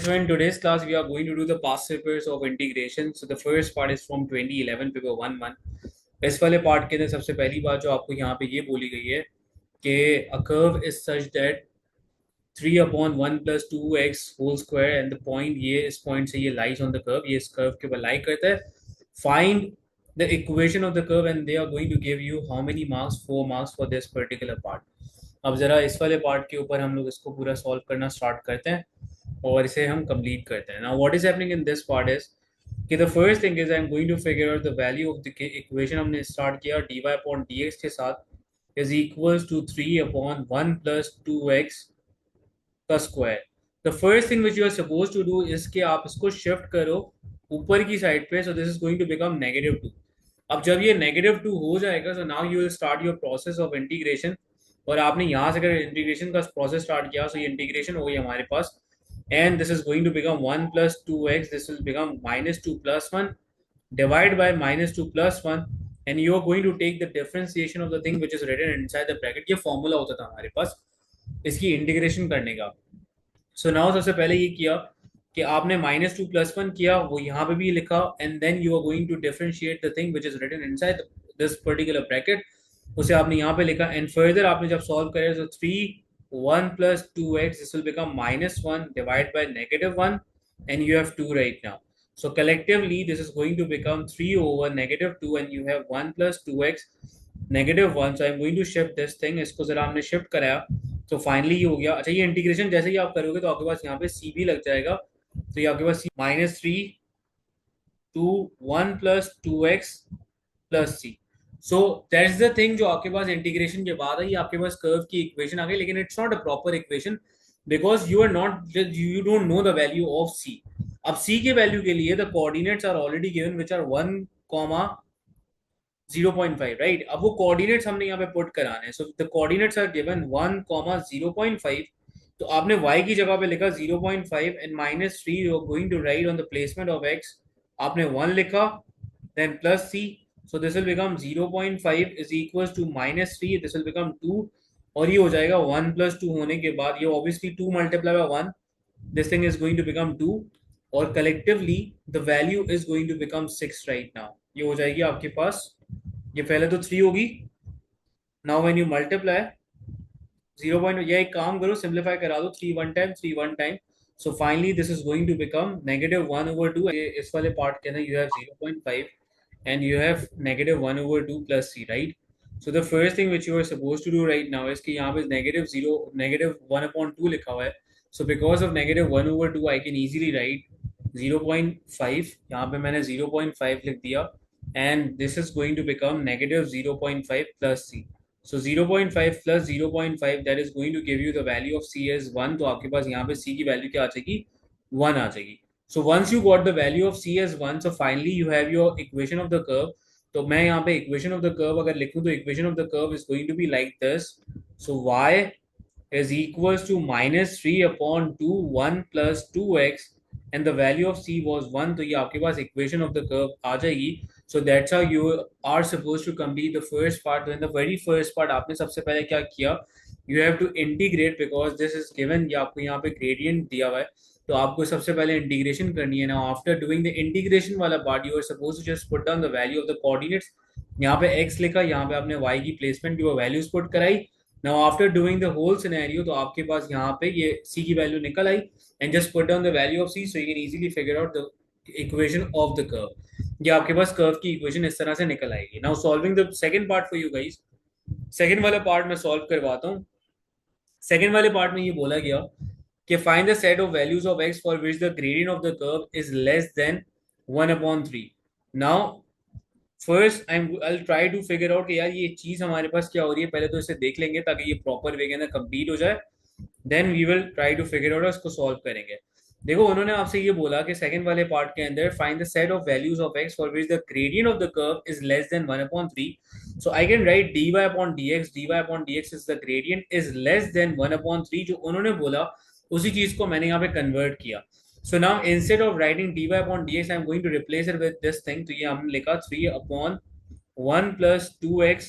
so in today's class, we are going to do the past papers of integration. So the first part is from 2011 paper 1-1. इस वाले part के अंदर सबसे पहली बात जो आपको यहाँ पे ये बोली गई है कि a curve is such that 3/1 plus 2x whole square and the point ये इस point से ये lies on the curve, ये इस curve के ऊपर lie करता है. Find the equation of the curve and they are going to give you how many marks? 4 marks for this particular part. अब ज़रा इस वाले पार्ट के ऊपर हम लोग इसको पूरा सॉल्व करना स्टार्ट करते हैं और इसे हम कंप्लीट करते हैं. Now what is happening in this part is कि the first thing is I am going to figure out the value of the equation. हमने स्टार्ट किया dy अपॉन dx के साथ is equals to 3/1 plus 2x का square. The first thing which you are suppose to do is कि आप इसको shift करो ऊपर की साइड पे. So this is going to become -2. अब जब ये -2 हो जाएगा so now you will start your process of integration. और आपने यहाँ से अगर इंटीग्रेशन का प्रोसेस स्टार्ट किया सो ये इंटीग्रेशन हो गई हमारे पास and this is going to become 1 plus 2x. This will become -2 plus 1 divided by -2 plus 1 and you are going to take the differentiation of the thing which is written inside the bracket. ये formula होता था हमारे पास इसकी integration करने का. So now सबसे पहले ये किया कि आपने -2 plus 1 किया, वो यहाँ पे भी लिखा and then you are going to differentiate the thing which is written inside this particular bracket. उसे आपने यहाँ पे लिखा and further आपने जब सॉल्व करे तो 3/1 plus 2x, this will become -1 divided by -1 and you have 2 right now. So collectively this is going to become 3/-2 and you have 1 plus 2x -1. So I'm going to shift this thing. इसको जरा हमने shift कराया तो finally ये हो गया. अच्छा ये इंटीग्रेशन जैसे ही आप करोगे तो आपके पास यहाँ पे c भी लग जाएगा. तो ये आपके पास -3 to 1 plus 2x plus c. So that's the thing जो आपके पास इंटीग्रेशन के बाद है. ये आपके पास कर्व की इक्वेशन आ गई लेकिन it's not a proper equation because you are not you don't know the value of C. अब सी के वैल्यू के लिए the coordinates are already given which are 1, 0.5 right. अब वो कोऑर्डिनेट्स हमने यहाँ पे पुट कराने हैं. So the coordinates are given 1, 0.5. तो आपने y की जगह पे लिखा 0.5 and -3 you are going to write on the placement of x. आपने 1 लिखा then plus c. So this will become 0.5 is equals to -3. This will become 2 और ये हो जाएगा 1 plus 2 होने के बाद ये obviously 2 multiply by 1. This thing is going to become 2 और collectively the value is going to become 6 right now. ये हो जाएगी आपके पास, ये पहले तो 3 होगी. Now when you multiply 0. या एक काम करो सिंप्लीफाई करा दो 3 1 time 3 1 time. So finally this is going to become -1/2. इस वाले पार्ट के अंदर you have 0.5 and you have -1/2 plus c, right? So the first thing which you are supposed to do right now is कि यहाँ पे -1/2 लिखा हुआ है. So because of -1/2 I can easily write 0.5. यहाँ पे मैंने 0.5 लिख दिया and this is going to become -0.5 plus c. So 0.5 plus 0.5 that is going to give you the value of c as 1. तो आपके पास यहाँ पे c की वैल्यू क्या आ जाएगी? 1 आ जाएगी. So once you got the value of c as 1, so finally you have your equation of the curve. तो मैं यहाँ पे equation of the curve अगर लिखूँ तो equation of the curve is going to be like this. So y is equals to -3/2 1 plus 2x and the value of c was 1. तो ये आपके पास equation of the curve आ जाएगी. So that's how you are supposed to complete the first part. तो in the very first part आपने सबसे पहले क्या किया? You have to integrate because this is given. ये आपको यहाँ पे gradient दिया हुआ है तो आपको सबसे पहले इंटीग्रेशन करनी है ना. आफ्टर डूइंग द इंटीग्रेशन वाला part you are suppose to just put down the value of the coordinates. यहाँ पे x लिखा, यहाँ पे आपने y की प्लेसमेंट की वो वैल्यूज पुट कराई. Now after doing the whole scenario तो आपके पास यहाँ पे ये c की वैल्यू निकल आई and just put down the value of c so you can easily figure out the equation of the curve. ये आपके पास कर्व की इक्वेशन इस तरह से निकल आएगी. Now solving the second part for you guys. Second वाला पार्ट मैं सॉल्व करवाता हूँ. सेकंड वाले पार्ट में ये बोला गया कि find the set of values of x for which the gradient of the curve is less than 1/3. Now first I'll try to figure out कि यार ये चीज हमारे पास क्या हो रही है. पहले तो इसे देख लेंगे ताकि ये प्रॉपर वे के अंदर कंप्लीट हो जाए. Then we will try to figure out, इसको सॉल्व करेंगे. देखो उन्होंने आपसे ये बोला कि सेकंड वाले पार्ट के अंदर find the set of values of x for which the gradient of the curve is less than 1/3. So I can right dy upon dx is the gradient is less than 1/3. जो उन्होंने बोला उसी चीज को मैंने यहाँ पे कन्वर्ट किया. So now instead of writing dy upon dx I am going to replace it with this thing. तो ये हमने लिखा 3/1 plus 2x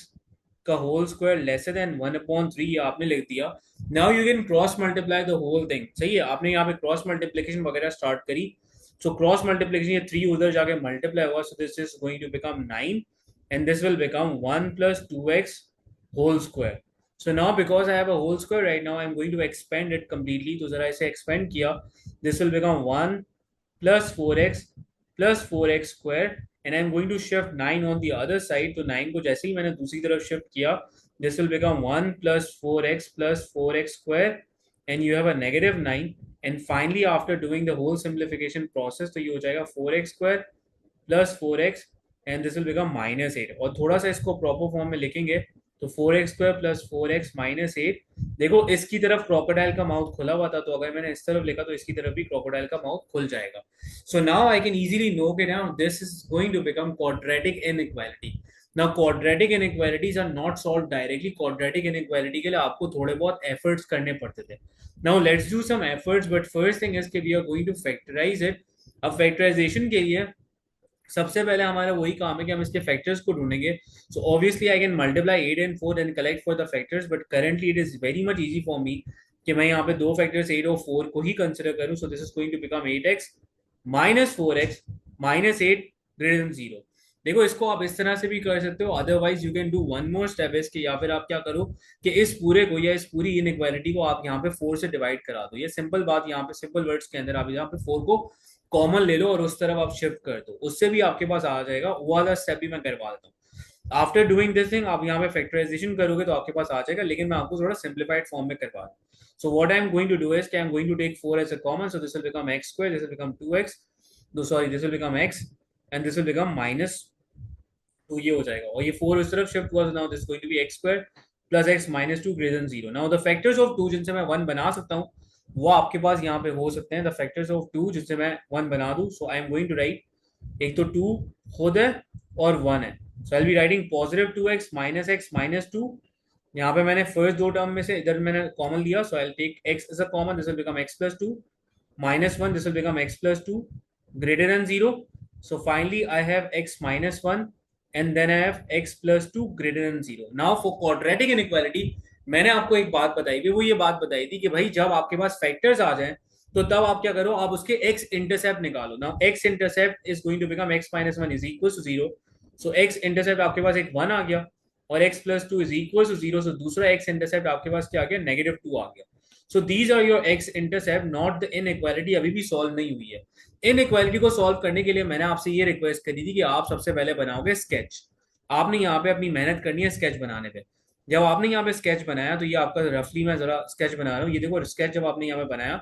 का होल स्क्वायर लेसर देन 1/3 आपने लिख दिया. Now you can cross multiply the whole thing. सही है, आपने यहाँ पे क्रॉस मल्टीप्लिकेशन वगैरह स्टार्ट करी. सो क्रॉस मल्टीप्लिकेशन, ये 3 उधर जाके मल्टीप्लाई हुआ, so this is going to become 9 and this will become 1 plus 2x whole square. So now because I have a whole square right now, I'm going to expand it completely. तो जरा इसे expand किया, this will become 1 plus 4x square and I'm going to shift 9 on the other side. तो 9 को जैसे ही मैंने दूसरी तरफ shift किया, this will become 1 plus 4x square and you have a negative 9. And finally after doing the whole simplification process, तो ये हो जाएगा 4x square plus 4x and this will become -8. और थोड़ा सा इसको प्रॉपर फॉर्म में लिखेंगे तो 4x स्क्वायर प्लस 4x -8. देखो इसकी तरफ क्रोकोडाइल का माउथ खुला हुआ था, तो अगर मैंने इस तरफ लिखा तो इसकी तरफ भी क्रोकोडाइल का माउथ खुल जाएगा. So now I can easily know के now this is going to become quadratic inequality. Now quadratic inequalities are not solve directly. Quadratic inequality के लिए आपको थोड़े बहुत एफर्ट्स करने पड़ते थे. Now let's do some efforts, but first thing is कि we are going to factorize it. अब फैक्टराइजेशन के लिए सबसे पहले हमारा वही काम है कि हम इसके फैक्टर्स को ढूंढेंगे. So obviously I can multiply 8 and 4 and collect for the factors, but currently it is very much easy for me कि मैं यहाँ पे दो फैक्टर्स 8 और 4 को ही कंसिडर करूँ. So this is going to become 8x minus 4x minus 8 greater than 0. देखो इसको आप इस तरह से भी कर सकते हो. Otherwise you can do one more step is कि या फिर आप क्या करो कि इस पूरे को या इस पूरी इनइक्वालिटी को आप यहाँ पे 4 से डिवाइड करा दो. ये सिंपल बात, यहाँ पे सिंपल वर्ड्स के अंदर आप यहाँ पे 4 को कॉमन ले लो और उस तरफ आप शिफ्ट कर दो, उससे भी आपके पास आ जाएगा. वो वाला स्टेप भी मैं करवा देता हूँ. आफ्टर डूइंग दिस थिंग आप यहाँ पे फैक्टराइजेशन करोगे तो आपके पास आ जाएगा, लेकिन मैं आपको थोड़ा सिंप्लीफाइड फॉर्म में करवा दूँ. So what I'm going to do is I'm going to take 4 as a common, so this will become x square, this will become 2x, no sorry, this will become x and this will become minus 2. ये हो जाएगा और ये 4 उस तरफ shift हुआ, so now this is going to be x square plus x minus 2 greater than 0. Now the factors of 2 जिनसे मैं 1 बना सकता हूँ वो आपके पास यहाँ पे हो सकते हैं. the factors of 2 जिससे मैं 1 बना दूँ, so I am going to write, एक तो 2 खुद है और 1 है, so I'll be writing positive 2x minus 2. यहाँ पे मैंने फर्स्ट दो टर्म में से इधर मैंने कॉमन लिया, so I will take x as a common, this will become x plus 2 minus 1, this will become x plus 2 greater than 0. So finally I have x minus 1 and then I have x plus 2 greater than 0. Now for quadratic inequality मैंने आपको एक बात बताई थी, वो ये बात बताई थी कि भाई जब आपके पास फैक्टर्स आ जाएं तो तब आप क्या करो, आप उसके x इंटरसेप्ट निकालो. Now x intercept is going to become x minus 1 is equal to 0. So x intercept आपके पास एक 1 आ गया और x plus 2 is equal to 0. So दूसरा x इंटरसेप्ट आपके पास क्या आ गया, -2 आ गया. So these are your x intercept, not the inequality. अभी भी सॉल्व नहीं हुई है. इनइक्वालिटी को सॉल्व करने के लिए मैंने आपसे ये रिक्वेस्ट करी थी कि आप सबसे पहले बनाओगे स्केच. आपने यहाँ पे अपनी मेहनत करनी है स्केच बनाने पे. जब आपने यहाँ पे स्केच बनाया तो ये आपका रफली मैं जरा स्केच बना रहा हूँ. ये देखो स्केच जब आपने यहाँ पे बनाया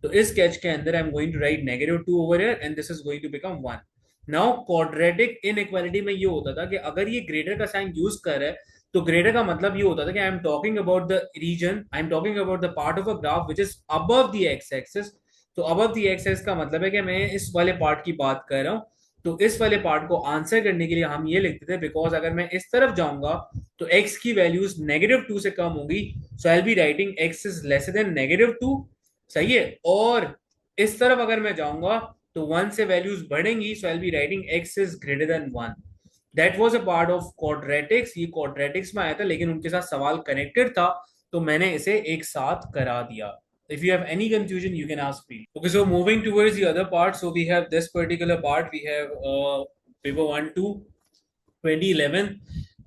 तो इस स्केच के अंदर I am going to write -2 over here and this is going to become 1. Now quadratic inequality में ये होता था कि अगर ये ग्रेटर का साइन यूज कर रहा है तो ग्रेटर का मतलब ये होता था कि I am talking about the region, I am talking about the part of a graph which is above the x axis. तो अबव द एक्स एक्सिस का मतलब है कि मैं इस वाले पार्ट की बात कर रहा हूँ. तो इस वाले पार्ट को आंसर करने के लिए हम ये लिखते थे बिकॉज अगर मैं इस तरफ जाऊंगा तो x की वैल्यूज -2 से कम होगी, so I will be writing x is lesser than -2. सही है. और इस तरफ अगर मैं जाऊंगा तो 1 से वैल्यूज बढ़ेंगी, so I will be writing x is greater than 1. That was a part of quadratics. ये क्वाड्रेटिक्स में आया था लेकिन उनके साथ सवाल कनेक्टेड था तो मैंने इसे एक साथ करा दिया. If you have any confusion, you can ask me. Okay, so moving towards the other part, so we have this particular part. We have paper 1-2 2011.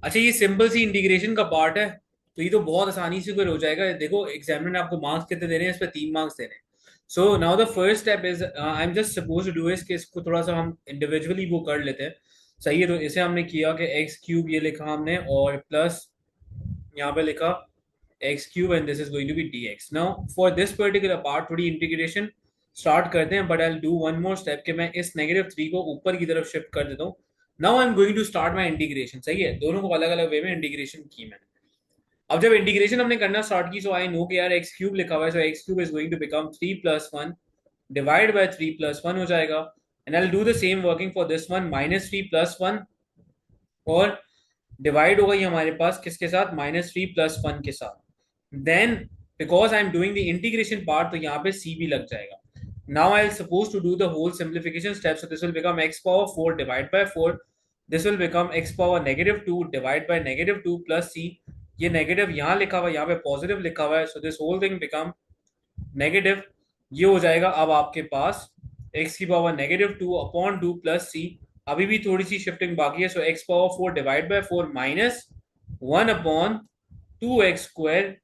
अच्छा, ये सिंपल सी इंटीग्रेशन का पार्ट है तो ये तो बहुत आसानी से हो जाएगा. देखो एग्जामिनर ने आपको मार्क्स कितने दे रहे हैं, इस पर 3 मार्क्स दे रहे हैं. So now the first step is I am just suppose to do is कि इसको थोड़ा सा हम इंडिविजुअली वो कर लेते हैं. सही है. तो इसे हमने किया कि एक्स क्यूब ये लिखा हमने और प्लस यहाँ पे लिखा x cube and this is going to be dx. Now for this particular part थोड़ी इंटीग्रेशन स्टार्ट करते हैं, but I will do one more step कि मैं इस -3 को ऊपर की तरफ शिफ्ट कर देता हूँ. Now I am going to start my integration. सही है. दोनों को अलग अलग वे में इंटीग्रेशन की मैंने. अब जब इंटीग्रेशन हमने करना स्टार्ट की, सो आई नो कि यार x क्यूब लिखा हुआ है, so x cube is going to become 3 + 1 divide by 3 + 1 हो जाएगा. And I will do the same working for this one, -3 + 1 और डिवाइड हो गई हमारे पास किसके साथ, -3 + 1 के साथ. Then because I am doing the integration part तो यहाँ पे c भी लग जाएगा. Now I am supposed to do the whole simplification step. So this will become x power 4 divided by 4. This will become x power -2 divided by -2 plus c. ये negative यहाँ लिखा हुआ है, यहाँ पे पॉजिटिव लिखा हुआ है, so this whole thing become negative. ये हो जाएगा अब आपके पास एक्स की पावर -2/2 प्लस सी। अभी भी थोड़ी सी शिफ्टिंग बाकी है, so x power 4 divide by 4 minus 1/2x²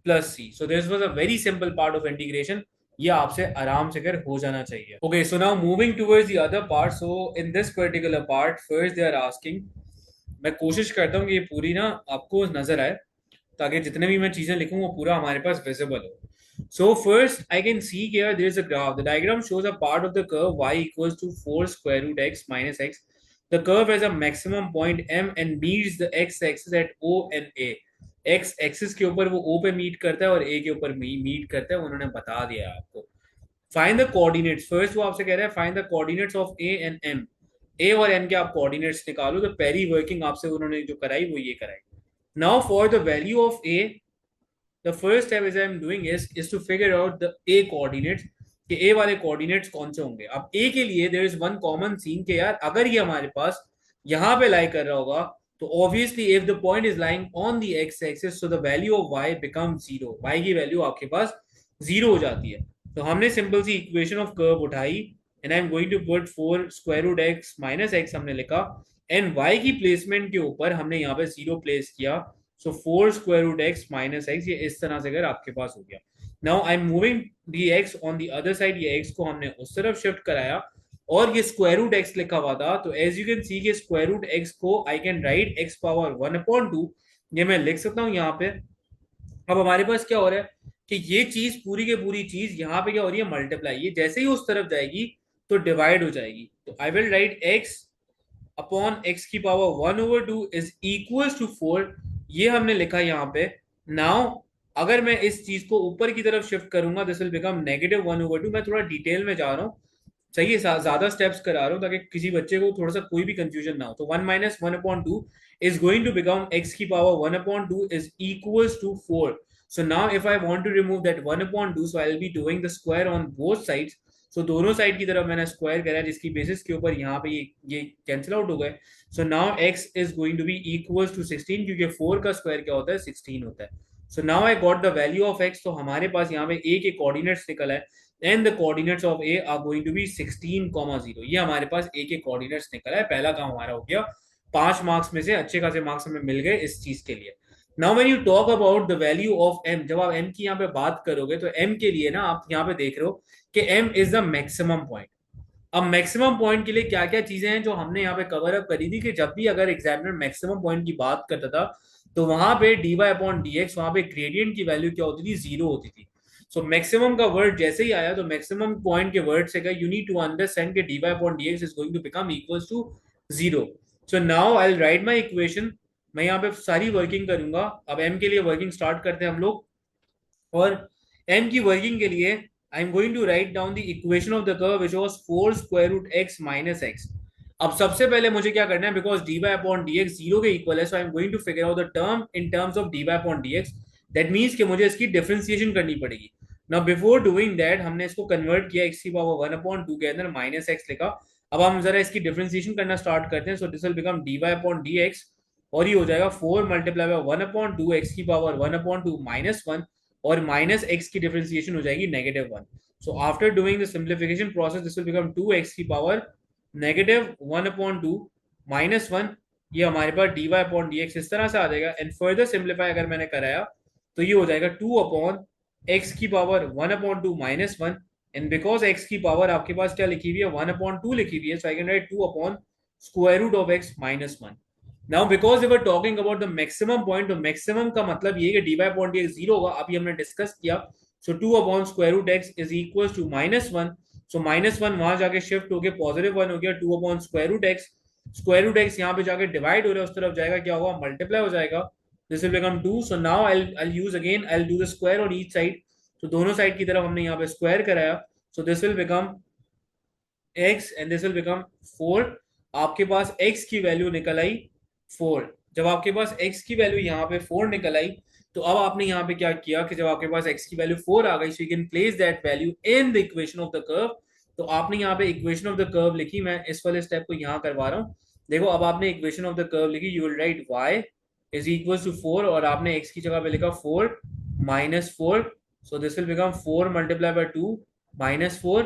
plus C. So this was a very simple part of integration. ये आपसे आराम से कर हो जाना चाहिए। Okay, so now moving towards the other part. So in this particular part first they are asking, मैं कोशिश करता हूँ कि ये पूरी ना आपको नजर आए, ताकि जितने भी मैं चीजें लिखूं वो पूरा हमारे पास विजिबल हो। So first I can see here there is a graph. The diagram shows a part of the curve y equals to 4 square root x minus x. The curve has a maximum point m and meets the x axis at O and A. x axis के ऊपर वो O पे meet करता है और A के ऊपर meet करता है, उन्होंने बता दिया है आपको। Find the coordinates. फर्स्ट वो आपसे कह रहा है find the coordinates of A and M। A और M के आप कोऑर्डिनेट्स निकालो। तो पहली वर्किंग आपसे उन्होंने जो कराई वो ये कराई। Now for the value of A, the first step is I'm doing is to figure out the A coordinates, कि A वाले कोऑर्डिनेट्स कौन से होंगे। अब A के लिए there is one common scene कि यार अगर ये हमारे पास यहाँ पे लाई कर रहा होगा तो obviously if the point is lying on the x axis so the value of y become zero. y की वैल्यू आपके पास जीरो हो जाती है। तो हमने सिंपल सी इक्वेशन ऑफ कर्व उठाई and I am going to put 4 square root x minus x हमने लिखा, एंड y की प्लेसमेंट के ऊपर हमने यहाँ पे जीरो प्लेस किया। सो 4 square root x minus x, ये इस तरह से अगर आपके पास हो गया। Now I am moving the x on the other side, ये x को हमने उस तरफ शिफ्ट कराया और ये स्क्वायर रूट x लिखा हुआ था। तो एज यू कैन सी के स्क्वायर रूट x को आई कैन राइट x पावर 1/2, ये मैं लिख सकता हूँ यहाँ पे। अब हमारे पास क्या हो रहा है कि ये चीज पूरी की पूरी चीज यहाँ पे क्या हो रही है, मल्टीप्लाई। ये जैसे ही उस तरफ जाएगी तो डिवाइड हो जाएगी। तो आई will right x upon x की पावर 1/2 इज इक्वल टू 4। ये हमने लिखा यहाँ पे। नाउ अगर मैं इस चीज को ऊपर की तरफ शिफ्ट करूंगा दिस विल बिकम -1/2। मैं थोड़ा डिटेल में जा रहा हूँ, सही है, ज्यादा स्टेप्स करा रहा हूँ ताकि किसी बच्चे को थोड़ा सा कोई भी कंफ्यूजन ना हो। तो 1 - 1/2 is going to become x की power 1/2 is equals to 4. So now if I want to remove that 1/2, so I'll be doing the square on both sides. So दोनों साइड की तरफ मैंने स्क्वायर करा जिसकी बेसिस के ऊपर यहाँ पे ये कैंसिल आउट हो गए। So now x is going to be equals to 16, क्योंकि 4 का स्क्वायर क्या होता है, 16 होता है। सो now I got the value of x। तो हमारे पास यहाँ पे a के कोऑर्डिनेट्स निकला है and the coordinates of a are going to be 16,0। ये हमारे पास a के कोऑर्डिनेट्स निकला है। पहला काम हमारा हो गया। 5 मार्क्स में से अच्छे खासे मार्क्स हमें मिल गए इस चीज के लिए। Now when you talk about the value of m, जब आप m की यहाँ पे बात करोगे तो m के लिए ना आप यहाँ पे देख रहे हो कि m is the maximum point. अब मैक्सिमम पॉइंट के लिए क्या क्या चीजें हैं जो हमने यहाँ पे कवर अप करी थी कि जब भी अगर एग्जामिनर मैक्सिमम पॉइंट की बात करता था तो वहां पे dy/dx, वहां पे ग्रेडियंट की वैल्यू क्या होती थी, जीरो होती थी। सो मैक्सिमम का वर्ड जैसे ही आया तो मैक्सिमम पॉइंट के वर्ड से यू नीड टू अंडरस्टैंड कि dy/dx is going to become equals to zero. So now I will write my equation. मैं यहाँ पे सारी वर्किंग करूंगा। अब m के लिए वर्किंग स्टार्ट करते हैं हम लोग, और m की वर्किंग के लिए I am going to write down the equation of the curve which was 4 square root x minus x। अब सबसे पहले मुझे क्या करना है, बिकॉज dy/dx जीरो के इक्वल है, so I am going to figure out the term in terms of dy/dx। That means कि मुझे इसकी डिफरेंशिएशन करनी पड़ेगी। नाउ बिफोर डूइंग दैट हमने इसको कन्वर्ट किया x की पावर 1/2 के अंदर माइनस x लिखा। अब हम जरा इसकी डिफरेंशिएशन करना स्टार्ट करते हैं। सो दिस विल बिकम dy/dx, और ये हो जाएगा 4 मल्टीप्लाई बाय 1/2 x की पावर 1/2 माइनस 1, और माइनस x की डिफरेंशिएशन हो जाएगी -1। So after doing the simplification process this will become 2x की पावर -1/2 माइनस 1। ये हमारे पास dy/dx इस तरह से आ जाएगा। एंड फर्दर सिंप्लीफाई अगर मैंने कराया तो ये हो जाएगा 2/x की power 1/2 minus 1। And because x की पावर आपके पास क्या लिखी हुई है, 1/2 लिखी हुई है, so I can write square root of x minus 1। Now because we were talking about the maximum point, तो मैक्सिमम का मतलब ये कि dy/dx जीरो होगा। अभी हमने डिस्कस किया। So square root x is equal to -1। So -1 वहां जाके शिफ्ट होके +1 हो गया। Square root x, square root x यहाँ पे जाके डिवाइड हो रहा है, उस तरफ जाएगा, क्या होगा, मल्टीप्लाई हो जाएगा। This will become 2। So now I'll use again, I'll do the square on each side। तो दोनों साइड की तरफ हमने यहाँ पे स्क्वायर कराया। सो this will become x and this will become 4। आपके पास x की वैल्यू निकल आई 4। जब आपके पास x की वैल्यू यहाँ पे 4 निकल आई तो अब आपने यहाँ पे क्या किया कि जब आपके पास x की वैल्यू 4 आ गई, सो you can place that value in the equation of the curve. तो आपने यहाँ पे इक्वेशन ऑफ द कर्व लिखी। मैं इस वाले स्टेप को यहाँ करवा रहा हूँ। देखो अब आपने इक्वेशन ऑफ द कर्व लिखी। You will write y is equal to 4, और आपने x की जगह पे लिखा 4 minus 4, so this will become 4 multiplied by 2 minus 4,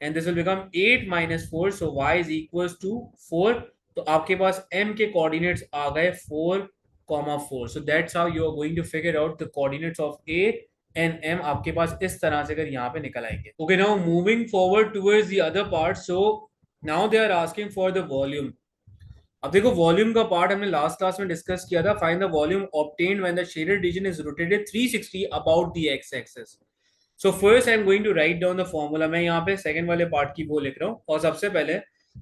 and this will become 8 minus 4, so y is equals to 4. तो आपके पास m के कोऑर्डिनेट्स आ गए 4, 4. So that's how you are going to figure out the coordinates of a and m. आपके पास इस तरह से अगर यहाँ पे निकल आएंगे. Okay, now moving forward towards the other part. So now they are asking for the volume. अब देखो वॉल्यूम का पार्ट हमने लास्ट क्लास में डिस्कस किया था. Find the volume obtained when the shaded region is rotated 360 about the x axis. So first I am going to write down the formula. मैं यहाँ पे सेकंड वाले पार्ट की वो लिख रहा हूँ, और सबसे पहले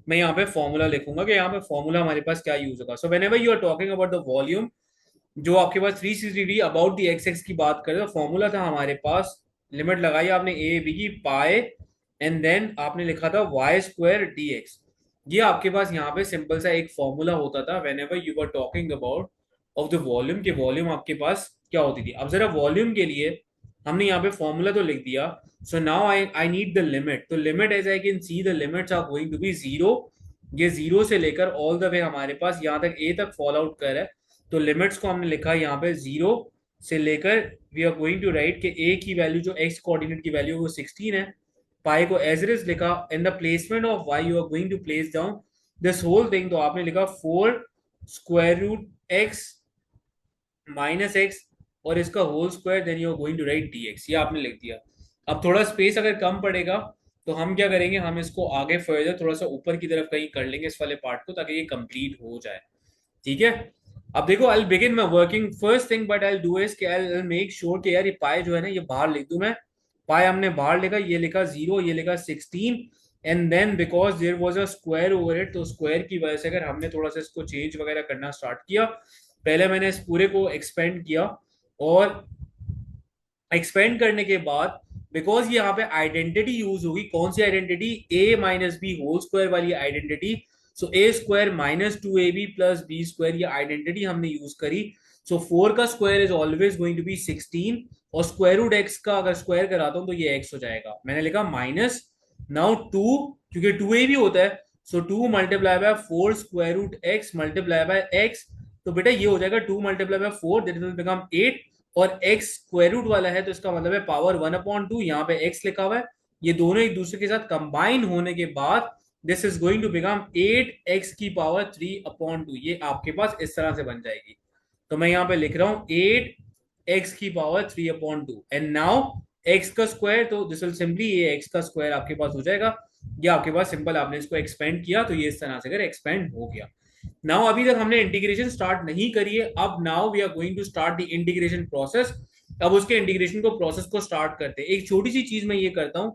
मैं यहाँ पे फॉर्मूला लिखूंगा कि यहाँ पे फॉर्मूला हमारे पास क्या यूज होगा. So whenever you are talking about the volume, जो आपके पास 360 degree about the X X की बात करें, तो फॉर्मूला था हमारे पास, लिमिट लगाई आपने ए बी की, पाए एंड देन आपने लिखा था वाई स्क्वायर डी एक्स. ये आपके पास यहाँ पे सिंपल सा एक फॉर्मूला होता था whenever you were talking about of the volume, के वॉल्यूम आपके पास क्या होती थी. अब जरा वॉल्यूम के लिए हमने यहाँ पे फॉर्मूला तो लिख दिया. So now I need the limit. तो limit as I can see the limits are going to be zero. ये जीरो से लेकर ऑल द वे हमारे पास यहाँ तक ए तक फॉल आउट कर है. तो लिमिट्स को हमने लिखा यहाँ पे जीरो से लेकर, we are going to write के ए की वैल्यू जो एक्स कोऑर्डिनेट की वैल्यू वो 16 है. पाई को एज इट इज लिखा. In the placement of Y you are going to place down this whole thing. तो आपने लिखा 4 square root X minus X और इसका whole square, then you are going to write D X. ये आपने लिख दिया. अब थोड़ा स्पेस अगर कम पड़ेगा तो हम क्या करेंगे, हम इसको आगे फर्दर थोड़ा सा ऊपर की तरफ कहीं कर लेंगे इस वाले पार्ट को, ताकि ये कंप्लीट हो जाए. ठीक है. अब देखो I begin my working. First thing but I do is कि आई मेक श्योर कि यार ये पाई जो है ना ये बाहर लिख दूं मैं. पाई हमने बाहर लिखा, ये लिखा 0, ये लिखा 16, and then because there was a square over it, तो स्क्वायर की वजह से अगर हमने थोड़ा सा इसको चेंज वगैरह करना स्टार्ट किया, पहले मैंने इस पूरे को एक्सपेंड किया, और एक्सपेंड करने के बाद बिकॉज ये यहाँ पे आइडेंटिटी यूज होगी. कौन सी identity, A minus B whole square वाली identity. So A square minus 2ab plus B square, ये आइडेंटिटी हमने यूज करी. सो 4 का square is always going to be 16, और स्क्वायर रूट एक्स का अगर स्क्वायर कराता हूं तो ये एक्स हो जाएगा. मैंने लिखा माइनस, नाउ 2, क्योंकि 2ab होता है, so 2 multiply by 4 square root X multiply by X. तो बेटा ये हो जाएगा 2 multiply by 4, that will become 8, और x स्क्वायर रूट वाला है तो इसका मतलब है पावर 1/2. यहाँ पे x लिखा हुआ है, ये दोनों एक दूसरे के साथ कंबाइन होने के बाद this is going to become 8x की पावर 3/2. ये आपके पास इस तरह से बन जाएगी. तो मैं यहाँ पे लिख रहा हूँ 8x की पावर 3/2, एंड नाउ x का स्क्वायर, तो दिस विल सिंपली ये x का स्क्वायर आपके पास हो जाएगा. ये आपके पास सिंपल, आपने इसको एक्सपेंड किया तो ये इस तरह से अगर एक्सपेंड हो गया. नाउ अभी तक हमने इंटीग्रेशन स्टार्ट नहीं करी है. अब now we are going to start the integration process. अब उसके इंटीग्रेशन को प्रोसेस को स्टार्ट करते हैं. एक छोटी सी चीज मैं ये करता हूं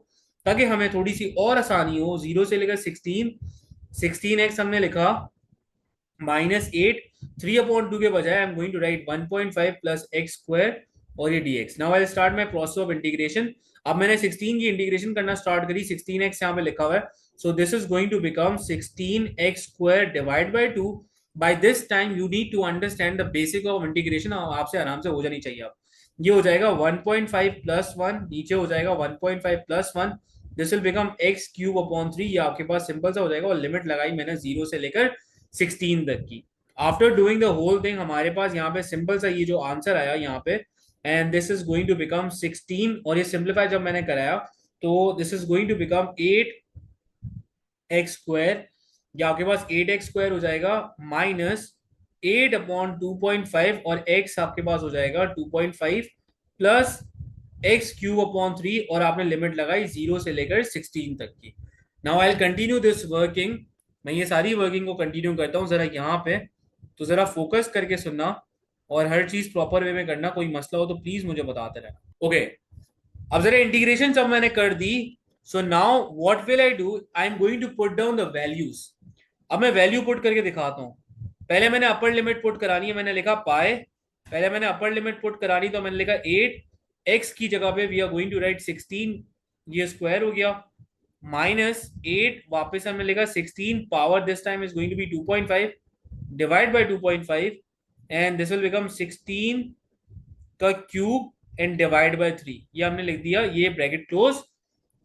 ताकि हमें थोड़ी सी और आसानी हो. 0 से लेकर 16x हमने लिखा माइनस 8, 3/2 के बजाय I am going to write 1.5 plus X square और ये dx. Now I start my process of integration. अब मैंने 16 की इंटीग्रेशन करना स्टार्ट करी. 16x यहाँ पे लिखा हुआ है, so this is going to become 16x square divided by 2. By this time you need to understand the basic of integration. आपसे आराम से हो जानी चाहिए. अब ये हो जाएगा 1.5 प्लस 1, नीचे हो जाएगा 1.5 plus 1, this will become x cube upon 3. ये आपके पास सिंपल सा हो जाएगा, और लिमिट लगाई मैंने 0 से लेकर 16 तक की. After doing the whole thing हमारे पास यहाँ पे सिंपल सा ये जो आंसर आया यहाँ पे, and this is going to become 16, और ये सिंप्लीफाई जब मैंने कराया तो this is going to become 8x square. ये आपके पास 8x स्क्वायर हो जाएगा माइनस 8/2.5, और x आपके पास हो जाएगा 2.5 प्लस x क्यूब अपॉन 3, और आपने लिमिट लगाई 0 से लेकर 16 तक की. Now I will continue this working. मैं ये सारी वर्किंग को कंटिन्यू करता हूँ. जरा यहाँ पे तो जरा फोकस करके सुनना, और हर चीज प्रॉपर वे में करना. कोई मसला हो तो प्लीज मुझे बताते रहना. ओके, अब जरा इंटीग्रेशन जब मैंने कर दी, so now what will I do, I am going to put down the values. अब मैं वैल्यू पुट करके दिखाता हूं. पहले मैंने अपर लिमिट पुट करानी है. मैंने लिखा पाए, पहले मैंने अपर लिमिट पुट करानी, तो मैंने लिखा 8, एक्स की जगह पे we are going to write 16, ये स्क्वायर हो गया, माइनस 8, वापस हमने लिखा 16, power this time is going to be 2.5 divide by 2.5, and this will become 16 का क्यूब एंड डिवाइड बाय 3. ये हमने लिख दिया, ये ब्रैकेट क्लोज.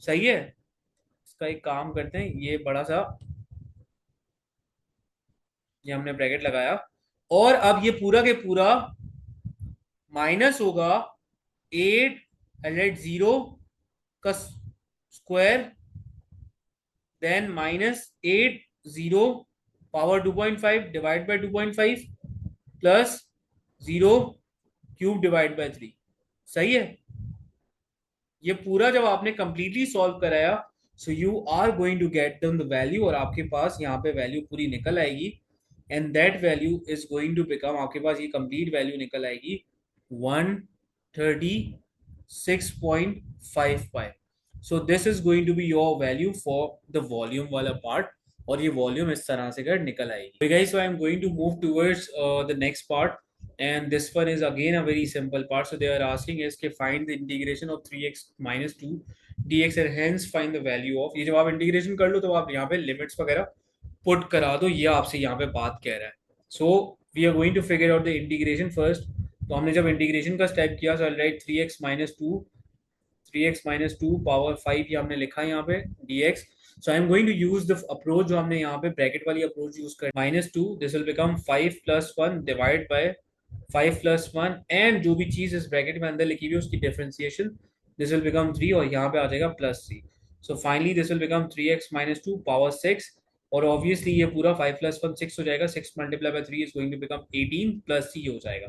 सही है. इसका एक काम करते हैं, ये बड़ा सा ये हमने ब्रैकेट लगाया, और अब ये पूरा के पूरा माइनस होगा 8 का square, then -8 power 2.5 divide by 2.5 plus 0 cube divide by 3। सही है। ये पूरा जब आपने कंप्लीटली सॉल्व कराया, so you are going to get the value, और आपके पास यहाँ पे वैल्यू पूरी निकल आएगी, and that value is going to become, आपके पास ये कंप्लीट वैल्यू निकल आएगी 136.55। So this is going to be your value for the volume वाला पार्ट, और ये वॉल्यूम इस तरह से कर निकल आएगी। Guys, so I am going to move towards the next part, and this one is again a very simple part. So they are asking is कि find the integration of 3x minus 2 dx and hence find the value of, ये जब आप integration कर लो तो आप यहाँ पे limits वगैरह पुट करा दो, ये आपसे यहाँ पे बात कह रहा है। So we are going to figure out the integration first. तो हमने जब इंटीग्रेशन का स्टेप किया, सो राइट 3x minus 2 पावर 5 ये हमने लिखा है यहाँ पे dx। So I am going to use the approach जो हमने यहाँ पे ब्रैकेट वाली अप्रोच यूज कर, -2 this will become 5 + 1 divide bye 5 + 1, and जो भी चीज इस ब्रैकेट में अंदर लिखी हुई है उसकी डिफरेंशिएशन, दिस विल बिकम 3, और यहाँ पे आ जाएगा +3। So finally this will become 3x - 2 power 6, और ऑब्वियसली ये पूरा 5 + 1 6 हो जाएगा, 6 × 3 is going to become 18 + c हो जाएगा।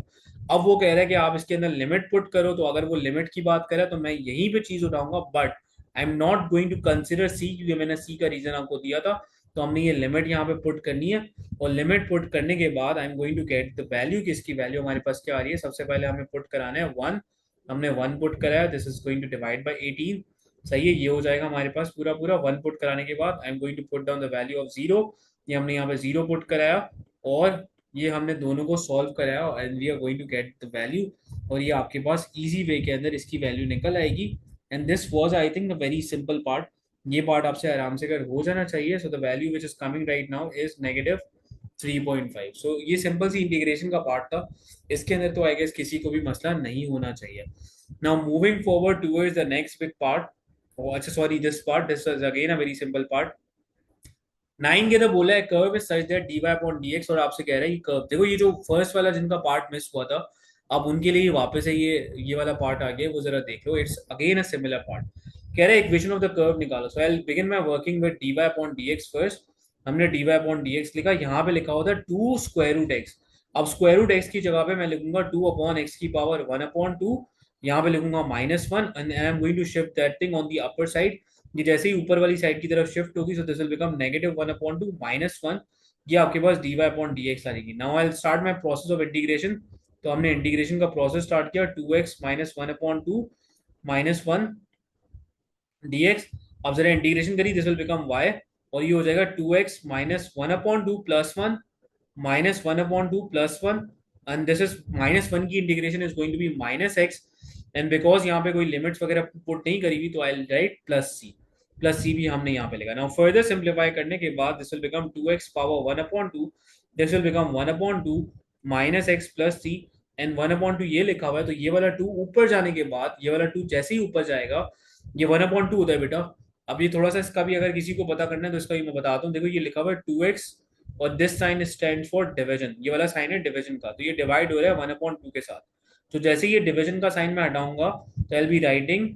अब वो कह रहा है कि आप इसके अंदर लिमिट पुट करो, तो अगर वो लिमिट की बात करे तो मैं यहीं पे चीज उठाऊंगा, but I am not going to consider C, क्योंकि मैंने सी का रीजन आपको दिया था। तो हमने ये लिमिट यहाँ पे पुट करनी है, और लिमिट पुट करने के बाद I am going to get the value, किसकी वैल्यू हमारे पास क्या आ रही है। सबसे पहले हमें पुट कराना है 1, हमने 1 पुट कराया, this is going to divide by 18। सही है, ये हो जाएगा हमारे पास पूरा पूरा 1 पुट कराने के बाद। I am going to put down the value of 0, ये हमने यहाँ पे 0 पुट कराया, और ये हमने दोनों को सॉल्व कराया, and we are going to get the value, और ये आपके पास इजी वे के अंदर इसकी वैल्यू निकल आएगी। And this was I think the very simple part, ये पार्ट आपसे आराम से कर हो जाना चाहिए। सो the value which is coming right now is -3.5। सो ये सिंपल सी इंटीग्रेशन का पार्ट था, इसके अंदर तो आई गेस किसी को भी मसला नहीं होना चाहिए। Now moving forward towards the next big part, अच्छा sorry this part, this is again a very simple part. 9 के अंदर बोला है curve is such that dy/dx, और आपसे कह रहा है कि कर्व, देखो ये जो फर्स्ट वाला जिनका पार्ट मिस हुआ था, अब उनके लिए वापस है ये वाला पार्ट आ गया, वो जरा देख लो, it's again a similar part. कह रहा है इक्वेशन ऑफ द कर्व निकालो। So I will begin my working with dy/dx first. हमने dy/dx लिखा, यहाँ पे लिखा होता है 2√x। अब √x की जगह पे मैं लिखूंगा 2/x की पावर 1/2, यहाँ पे लिखूंगा -1, and I am going to shift that thing on the upper side. ये जैसे ही ऊपर वाली साइड की तरफ शिफ्ट होगी, सो दिस विल बिकम -1/2 -1, ये आपके पास dy/dx आ जाएगी। Now I will start my process of integration. तो हमने इंटीग्रेशन का प्रोसेस स्टार्ट किया, 2x - 1/2 -1 dx। अब जरा इंटीग्रेशन करी, दिस विल बिकम y, और ये हो जाएगा 2x - 1/2 + 1 -1/2 + 1, एंड दिस इज -1 की integration is going to be -x, and because यहाँ पे कोई लिमिट्स वगैरह पुट नहीं करी हुई, तो आई राइट +c भी हमने यहाँ पे लिखा। नाउ फर्दर सिंप्लीफाई करने के बाद this will become 2x power 1/2, this will become 1/2 -x + c, and 1/2 ये लिखा हुआ है, तो ये वाला 2 ऊपर जाने के बाद, ये वाला 2 जैसे ही ऊपर जाएगा, ये 1/2 होता है बेटा। अब ये थोड़ा सा इसका भी अगर किसी को पता करना है तो इसका भी मैं बताता हूँ। देखो ये लिखा हुआ है 2x, और this sign stand for division, ये वाला साइन है डिवीजन का, तो ये डिवाइड हो रहा है 1/2 के साथ। तो जैसे ये डिवीजन का साइन मैं हटाऊंगा, तो आई बी राइटिंग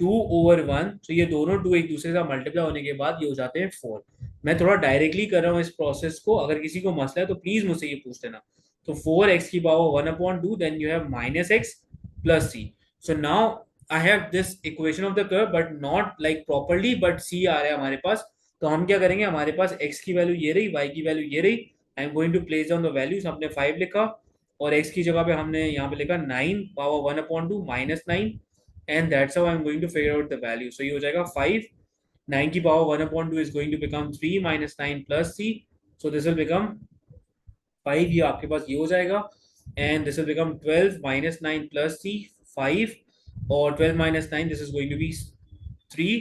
2/1। तो ये दोनों 2 एक दूसरे से मल्टीप्लाई होने के बाद ये हो जाते हैं 4। मैं थोड़ा डायरेक्टली कर रहा हूँ इस प्रोसेस को, अगर किसी को मसला है तो प्लीज मुझसे ये पूछ लेना। तो 4x की power 1/2, then you have -x + c। So now I have this equation of the curve but not like properly, but c आ रहा है हमारे पास। तो हम क्या करेंगे, हमारे पास x की वैल्यू ये रही, y की वैल्यू ये रही, I am going to place down the values. हमने 5 लिखा, और x की जगह पे हमने यहाँ पे लिखा 9 power 1/2 -9, and that's how I am going to figure out the value. सो ये हो जाएगा 5, 9 की power 1/2 is going to become 3 -9 + c। So this will become 5, ये आपके पास ये हो जाएगा, and this will become 12 -9 + c 5, और 12 - 9 this is going to be 3,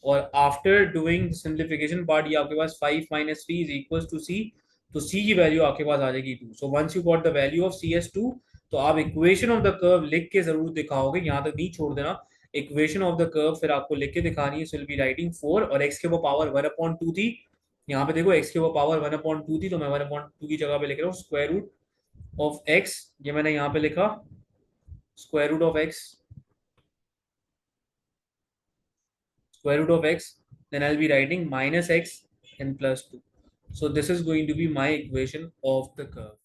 और आफ्टर डूइंग सिंप्लीफिकेशन पार्ट ये आपके पास 5 - 3 इज इक्वल टू c। तो c की वैल्यू आपके पास आ जाएगी 2। So once you got the value of c as 2, तो आप इक्वेशन ऑफ द कर्व लिख के जरूर दिखाओगे, यहाँ तक नहीं छोड़ देना। इक्वेशन ऑफ द कर्व फिर आपको लिख के दिखानी है। सो विल बी राइटिंग 4, और x के वो पावर 1/2 थी, यहाँ पे देखो x के वो पावर 1/2 थी, तो मैं 1/2 की जगह पे लिख रहा हूँ स्क्वायर रूट ऑफ एक्स, ये मैंने यहाँ पे लिखा square root of X, square root of x, then I'll be writing minus x and plus 2. So this is going to be my equation of the curve.